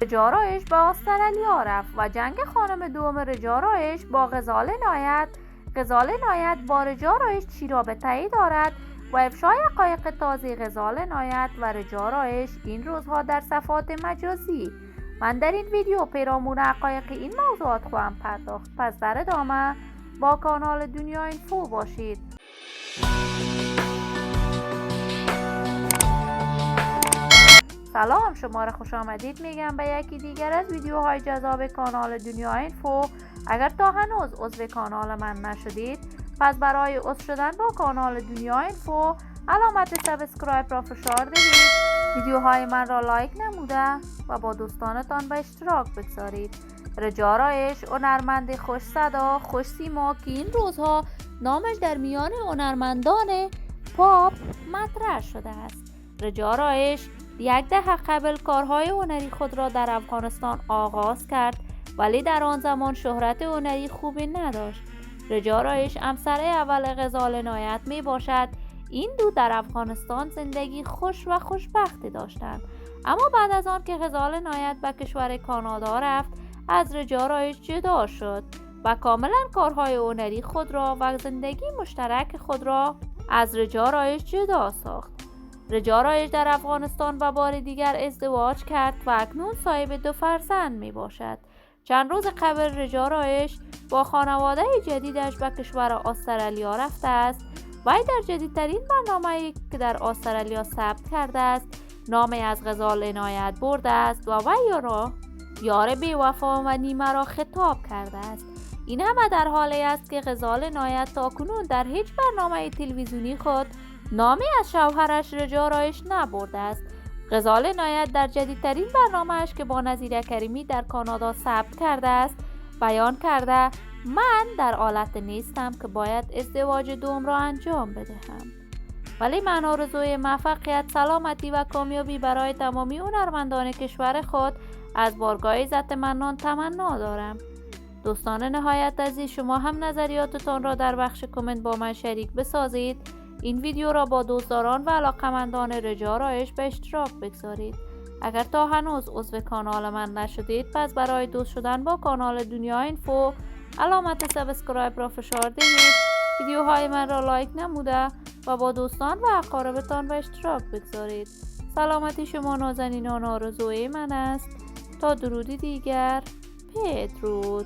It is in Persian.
رجارایش به استرالیا رفت و جنگ خانم دوم رجارایش با غزال نایت. غزال نایت با رجارایش چی رابطه‌ای دارد و افشای حقایق تازه غزال نایت و رجارایش این روزها در صفحات مجازی. من در این ویدیو پیرامون حقایق این موضوعات خواهم پرداخت، پس در ادامه با کانال دنیا اینفو باشید. سلام، شما را خوش آمدید میگم به یکی دیگر از ویدیوهای جذاب کانال دنیا اینفو. اگر تا هنوز عضو کانال من نشدید، پس برای عضو شدن با کانال دنیا اینفو علامت سابسکرایب را فشار دهید، ویدیوهای من را لایک نموده و با دوستانتان به اشتراک بگذارید. رجارایش هنرمند خوش صدا، خوش سیما که این روزها نامش در میان هنرمندان پاپ مطرح شده است. رجارایش یک دهه قبل کارهای هنری خود را در افغانستان آغاز کرد، ولی در آن زمان شهرت هنری خوبی نداشت. رجارایش همسر اول غزال نایت می باشد. این دو در افغانستان زندگی خوش و خوشبختی داشتند، اما بعد از آن که غزال نایت به کشور کانادا رفت، از رجارایش جدا شد و کاملا کارهای هنری خود را و زندگی مشترک خود را از رجارایش جدا ساخت. رجارایش در افغانستان و بار دیگر ازدواج کرد و اکنون صاحب 2 فرزند می باشد. چند روز قبل رجارایش با خانواده جدیدش به کشور استرالیا رفته است. وی در جدیدترین برنامه‌ای که در استرالیا ثبت کرده است، نامی از غزال عنایت برده است و وی را یار بی‌وفا و نیمه را خطاب کرده است. این همه در حالی است که غزال عنایت تاکنون در هیچ برنامه تلویزیونی خود نامی از شوهرش رجارایش نبرده است. غزال عنایت در جدیدترین برنامه‌اش که با نظیره کریمی در کانادا ثبت کرده است، بیان کرده من در حالت نیستم که باید ازدواج دوم را انجام بدهم، ولی من آرزوی موفقیت، سلامتی و کامیابی برای تمامی هنرمندان کشور خود از بارگاه عزت منان تمنا دارم. دوستان نهایت عزیز، شما هم نظریاتتان را در بخش کامنت با من شریک بسازید. این ویدیو را با دوستداران و علاقه‌مندان رجارایش به اشتراک بگذارید. اگر تا هنوز عضو کانال من نشدید، پس برای دوست شدن با کانال دنیا اینفو علامت سابسکرایب را فشار دهید، ویدیوهای من را لایک نموده و با دوستان و اقاربتان به اشتراک بگذارید. سلامتی شما نازنینان آرزوی من است. تا درودی دیگر، بدرود.